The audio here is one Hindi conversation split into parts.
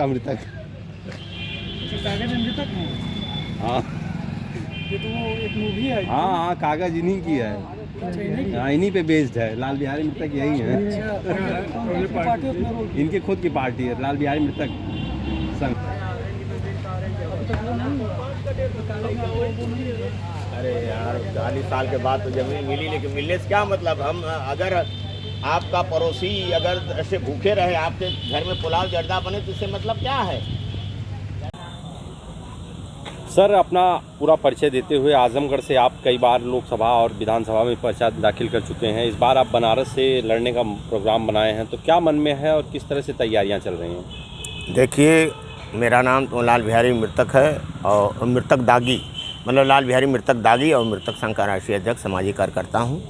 अमृतक। कागज अमृतक है। हाँ ये तो वो एक मूवी है। हाँ हाँ, कागज इन्हीं की है। अच्छा, इन्हीं हाँ, इन्हीं पे बेस्ड है। लाल बिहारी मृतक यही है। पार्टी अपना रोल इनकी खुद की पार्टी है, लाल बिहारी मृतक संघ। अरे यार 40 साल के बाद तो जमीन मिली, लेकिन मिलने से क्या मतलब। हम अगर आपका पड़ोसी अगर ऐसे भूखे रहे, आपके घर में पुलाव जर्दा बने, तो इससे मतलब क्या है। सर, अपना पूरा परिचय देते हुए, आजमगढ़ से आप कई बार लोकसभा और विधानसभा में पर्चा दाखिल कर चुके हैं। इस बार आप बनारस से लड़ने का प्रोग्राम बनाए हैं, तो क्या मन में है और किस तरह से तैयारियां चल रही हैं? देखिए, मेरा नाम तो लाल बिहारी मृतक है, और मृतक दागी, मतलब लाल बिहारी मृतक दागी, और मृतक संघ का राष्ट्रीय अध्यक्ष सामाजिक कार्यकर्ता हूँ।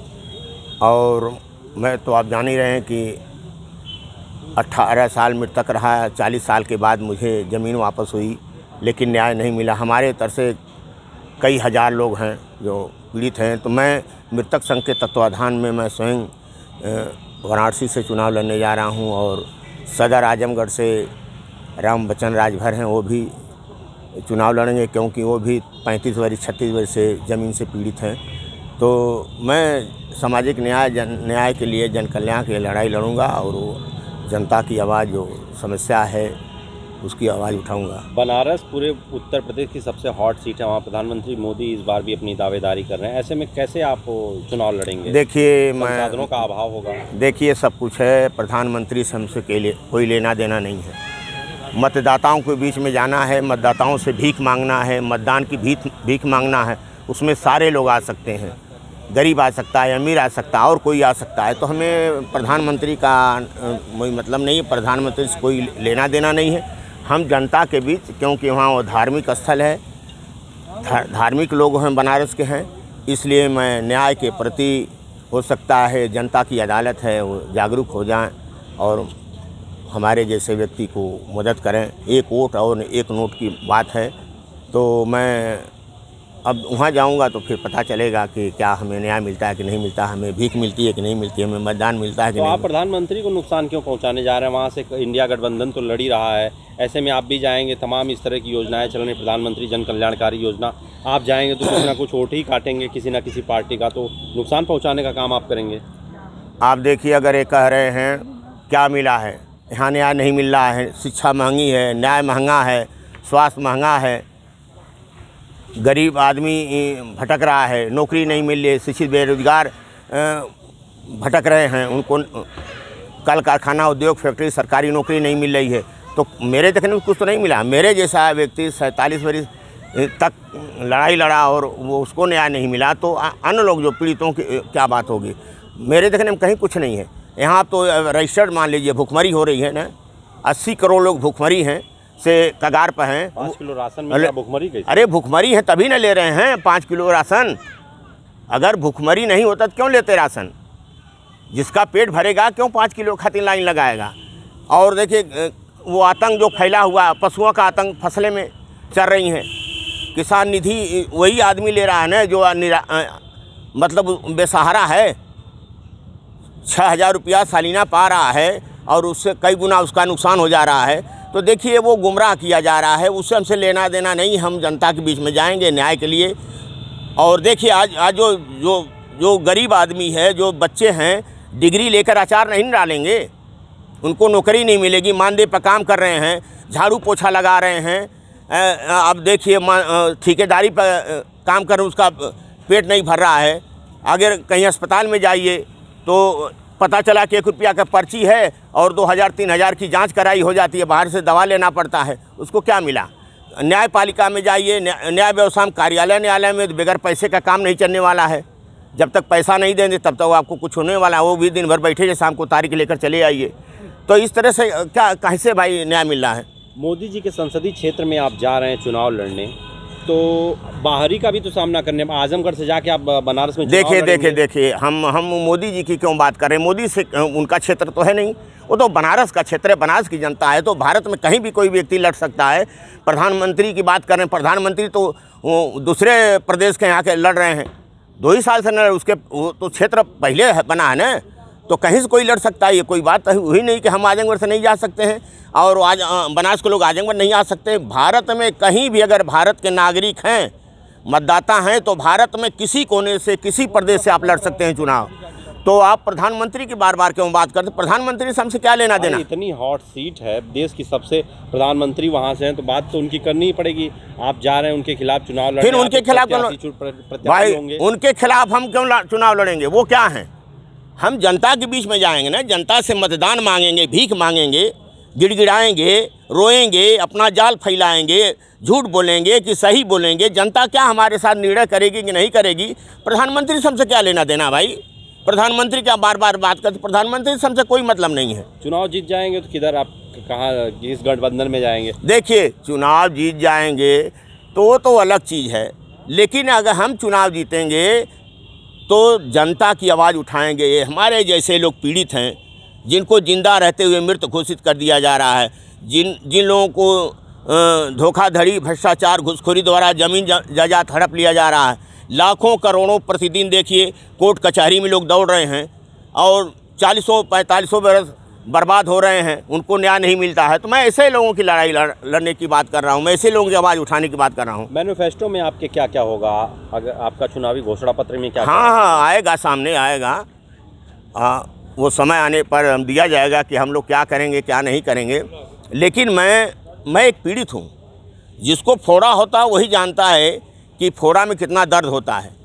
और मैं तो आप जान ही रहे हैं कि 18 साल मृतक रहा। 40 साल के बाद मुझे ज़मीन वापस हुई, लेकिन न्याय नहीं मिला। हमारे तरफ से कई हज़ार लोग हैं जो पीड़ित हैं। तो मैं मृतक संघ के तत्वाधान में मैं स्वयं वाराणसी से चुनाव लड़ने जा रहा हूं, और सदर आजमगढ़ से राम बच्चन राजभर हैं, वो भी चुनाव लड़ेंगे, क्योंकि वो भी 35 वर्ष 36 वर्ष से ज़मीन से पीड़ित हैं। तो मैं सामाजिक न्याय के लिए, जन कल्याण के लिए लड़ाई लड़ूंगा, और वो जनता की आवाज़ जो समस्या है उसकी आवाज़ उठाऊंगा। बनारस पूरे उत्तर प्रदेश की सबसे हॉट सीट है, वहाँ प्रधानमंत्री मोदी इस बार भी अपनी दावेदारी कर रहे हैं। ऐसे में कैसे आप चुनाव लड़ेंगे? देखिए, संसाधनों का अभाव होगा। देखिए, सब कुछ है। प्रधानमंत्री से हमसे के लिए कोई लेना देना नहीं है। मतदाताओं के बीच में जाना है, मतदाताओं से भीख मांगना है, मतदान की भीख मांगना है। उसमें सारे लोग आ सकते हैं, गरीब आ सकता है, अमीर आ सकता है, और कोई आ सकता है। तो हमें प्रधानमंत्री का कोई मतलब नहीं है, प्रधानमंत्री से कोई लेना देना नहीं है। हम जनता के बीच, क्योंकि वहाँ वो धार्मिक स्थल है, धार्मिक लोग हैं, बनारस के हैं, इसलिए मैं न्याय के प्रति, हो सकता है जनता की अदालत है, वो जागरूक हो जाएं और हमारे जैसे व्यक्ति को मदद करें। एक वोट और एक नोट की बात है। तो मैं अब वहाँ जाऊँगा तो फिर पता चलेगा कि क्या हमें न्याय मिलता है कि नहीं मिलता, हमें भीख मिलती है कि नहीं मिलती है, हमें मतदान मिलता है कि तो नहीं। आप प्रधानमंत्री को नुकसान क्यों पहुंचाने जा रहे हैं? वहाँ से इंडिया गठबंधन तो लड़ ही रहा है, ऐसे में आप भी जाएंगे। तमाम इस तरह की योजनाएं चल रही, प्रधानमंत्री जन कल्याणकारी योजना, आप जाएंगे तो कुछ ना कुछ वोट ही काटेंगे किसी ना किसी पार्टी का, तो नुकसान पहुँचाने का काम आप करेंगे। आप देखिए, अगर ये कह रहे हैं क्या मिला है, यहाँ न्याय नहीं मिल रहा है, शिक्षा महंगी है, न्याय महंगा है, स्वास्थ्य महंगा है, गरीब आदमी भटक रहा है, नौकरी नहीं मिल रही, शिक्षित बेरोजगार भटक रहे हैं, उनको कल कारखाना, उद्योग, फैक्ट्री, सरकारी नौकरी नहीं मिल रही है। तो मेरे देखने में कुछ तो नहीं मिला। मेरे जैसा व्यक्ति 47 वर्ष तक लड़ाई लड़ा और वो उसको न्याय नहीं मिला, तो अन्य लोग जो पीड़ितों की क्या बात होगी। मेरे देखने में कहीं कुछ नहीं है। यहाँ तो रजिस्टर्ड मान लीजिए भुखमरी हो रही है ना, 80 करोड़ लोग भुखमरी हैं से कगार पर हैं। 5 किलो राशन में भुखमरी कैसे? अरे भुखमरी है तभी ना ले रहे हैं 5 किलो राशन। अगर भुखमरी नहीं होता तो क्यों लेते राशन? जिसका पेट भरेगा क्यों 5 किलो खातिर लाइन लगाएगा? और देखिए, वो आतंक जो फैला हुआ, पशुओं का आतंक फसलें में चल रही हैं। किसान निधि वही आदमी ले रहा है ना जो मतलब बेसहारा है, 6000 रुपया सालीना पा रहा है, और उससे कई गुना उसका नुकसान हो जा रहा है। तो देखिए, वो गुमराह किया जा रहा है, उससे हमसे लेना देना नहीं। हम जनता के बीच में जाएंगे न्याय के लिए। और देखिए, आज जो गरीब आदमी है, जो बच्चे हैं, डिग्री लेकर अचार नहीं डालेंगे, उनको नौकरी नहीं मिलेगी, मानदेय पर काम कर रहे हैं, झाड़ू पोछा लगा रहे हैं। अब देखिए, ठेकेदारी पर काम कर, उसका पेट नहीं भर रहा है। अगर कहीं अस्पताल में जाइए तो पता चला कि 1 रुपया का पर्ची है और 2000-3000 की जांच कराई हो जाती है, बाहर से दवा लेना पड़ता है। उसको क्या मिला? न्यायपालिका में जाइए, न्याय व्यवस्था न्यायालय में बगैर पैसे का काम नहीं चलने वाला है। जब तक पैसा नहीं देंगे तब तक आपको कुछ होने वाला है। वो भी दिन भर बैठे, शाम को तारीख लेकर चले आइए। तो इस तरह से क्या, कैसे भाई न्याय मिल रहा है? मोदी जी के संसदीय क्षेत्र में आप जा रहे हैं चुनाव लड़ने, तो बाहरी का भी तो सामना करने, आजमगढ़ से जाके आप बनारस में देखिए, हम मोदी जी की क्यों बात कर रहे हैं? मोदी से उनका क्षेत्र तो है नहीं, वो तो बनारस का क्षेत्र है, बनारस की जनता है। तो भारत में कहीं भी कोई व्यक्ति लड़ सकता है। प्रधानमंत्री की बात कर रहे हैं, प्रधानमंत्री तो दूसरे प्रदेश के यहाँ के लड़ रहे हैं, 2 ही साल से न उसके, वो तो क्षेत्र पहले बना है ना। तो कहीं से कोई लड़ सकता है। ये कोई बात हुई नहीं कि हम आजमगढ़ से नहीं जा सकते हैं और आज बनास के लोग आजमगढ़ नहीं आ सकते। भारत में कहीं भी अगर भारत के नागरिक हैं, मतदाता हैं, तो भारत में किसी कोने से, किसी प्रदेश से आप लड़ सकते हैं चुनाव। तो आप प्रधानमंत्री की बार बार क्यों बात करते? प्रधानमंत्री से हमसे क्या लेना देना? इतनी हॉट सीट है, देश की सबसे प्रधानमंत्री वहाँ से हैं, तो बात तो उनकी करनी ही पड़ेगी। आप जा रहे हैं उनके खिलाफ चुनाव लड़ने, फिर उनके खिलाफ भाई उनके खिलाफ हम क्यों चुनाव लड़ेंगे? वो क्या हैं? हम जनता के बीच में जाएंगे ना, जनता से मतदान मांगेंगे, भीख मांगेंगे, गिड़गिड़ाएंगे, रोएंगे, अपना जाल फैलाएंगे, झूठ बोलेंगे कि सही बोलेंगे। जनता क्या हमारे साथ निर्णय करेगी कि नहीं करेगी? प्रधानमंत्री से हमसे क्या लेना देना भाई? प्रधानमंत्री क्या बार बार बात करते? प्रधानमंत्री से हमसे कोई मतलब नहीं है। चुनाव जीत जाएंगे तो किधर, आप कहाँ, किस गठबंधन में जाएंगे? देखिए, चुनाव जीत जाएंगे तो अलग चीज़ है, लेकिन अगर हम चुनाव जीतेंगे तो जनता की आवाज़ उठाएंगे। हमारे जैसे लोग पीड़ित हैं, जिनको जिंदा रहते हुए मृत घोषित कर दिया जा रहा है, जिन लोगों को धोखाधड़ी, भ्रष्टाचार, घुसखोरी द्वारा ज़मीन जायदाद हड़प लिया जा रहा है, लाखों करोड़ों प्रतिदिन देखिए कोर्ट कचहरी में लोग दौड़ रहे हैं और 40-45 बरस बर्बाद हो रहे हैं, उनको न्याय नहीं मिलता है। तो मैं ऐसे लोगों की लड़ाई लड़ने की बात कर रहा हूँ, मैं ऐसे लोगों की आवाज़ उठाने की बात कर रहा हूँ। मैनिफेस्टो में आपके क्या क्या होगा? अगर आपका चुनावी घोषणा पत्र में क्या? हाँ, आएगा, सामने आएगा। वो समय आने पर हम दिया जाएगा कि हम लोग क्या करेंगे, क्या नहीं करेंगे। लेकिन मैं एक पीड़ित हूँ। जिसको फोड़ा होता है वही जानता है कि फोड़ा में कितना दर्द होता है।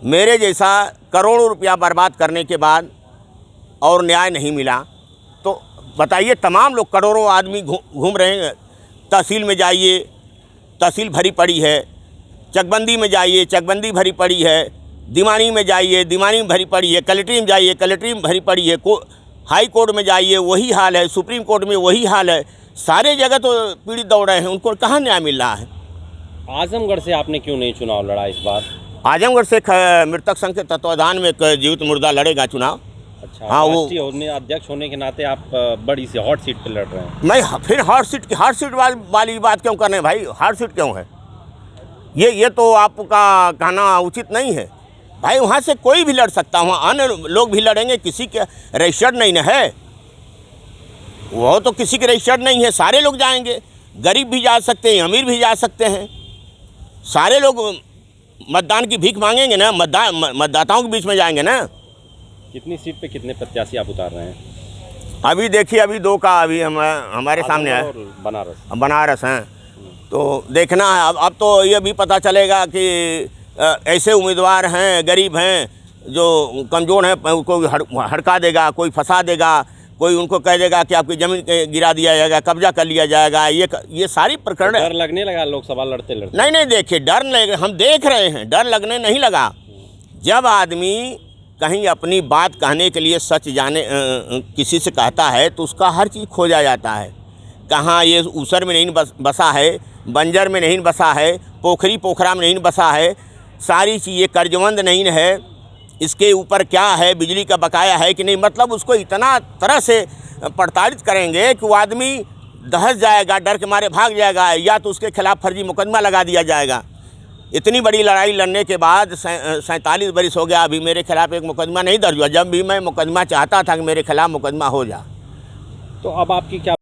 मेरे जैसा करोड़ों रुपया बर्बाद करने के बाद और न्याय नहीं मिला, तो बताइए, तमाम लोग, करोड़ों आदमी घूम रहे हैं। तहसील में जाइए, तहसील भरी पड़ी है। चकबंदी में जाइए, चकबंदी भरी पड़ी है। दीवानी में जाइए, दीवानी में भरी पड़ी है। कलेक्ट्री में जाइए, कलेक्ट्री में भरी पड़ी है। हाई कोर्ट में जाइए, वही हाल है। सुप्रीम कोर्ट में वही हाल है। सारे जगह तो पीड़ित दौड़ रहे हैं, उनको कहाँ न्याय मिल रहा है? आजमगढ़ से आपने क्यों नहीं चुनाव लड़ा इस बार? आजमगढ़ से मृतक संघ के तत्वाधान में एक जीवित मुर्दा लड़ेगा चुनाव। अच्छा, हाँ, वो अध्यक्ष होने के नाते आप बड़ी सी हॉट सीट पे लड़ रहे हैं। मैं फिर हॉट सीट वाली बात क्यों करने भाई? हॉट सीट क्यों है? ये तो आपका कहना उचित नहीं है भाई। वहाँ से कोई भी लड़ सकता, वहाँ अन्य लोग भी लड़ेंगे। किसी के रजिस्टर्ड नहीं न है, वो तो किसी के रजिस्टर्ड नहीं है। सारे लोग जाएंगे, गरीब भी जा सकते हैं, अमीर भी जा सकते हैं। सारे लोग मतदान की भीख मांगेंगे ना, मतदाताओं के बीच में जाएंगे ना। कितनी सीट पे कितने प्रत्याशी आप उतार रहे हैं? अभी देखिए, अभी 2 का अभी हमारे सामने है। बनारस हैं, तो देखना है। अब तो ये भी पता चलेगा कि ऐसे उम्मीदवार हैं, गरीब हैं, जो कमज़ोर हैं, कोई हड़का देगा, कोई फंसा देगा, कोई उनको कह देगा कि आपकी ज़मीन गिरा दिया जाएगा, कब्जा कर लिया जाएगा। ये सारी प्रकरण डर लगने लगा लोकसभा लड़ते लड़ते? नहीं, देखिए, डर नहीं, हम देख रहे हैं, डर लगने नहीं लगा। जब आदमी कहीं अपनी बात कहने के लिए सच जाने किसी से कहता है तो उसका हर चीज़ खोजा जाता है। कहाँ ये ऊसर में नहीं बसा है, बंजर में नहीं बसा है, पोखरी पोखरा में नहीं बसा है, सारी चीज़ें कर्जवंद नहीं है, इसके ऊपर क्या है, बिजली का बकाया है कि नहीं। मतलब उसको इतना तरह से प्रताड़ित करेंगे कि वो आदमी दहस जाएगा, डर के मारे भाग जाएगा, या तो उसके खिलाफ फर्जी मुकदमा लगा दिया जाएगा। इतनी बड़ी लड़ाई लड़ने के बाद 47 बरस हो गया, अभी मेरे खिलाफ एक मुकदमा नहीं दर्ज हुआ। जब भी मैं मुकदमा चाहता था कि मेरे खिलाफ मुकदमा हो जा। तो अब आपकी क्या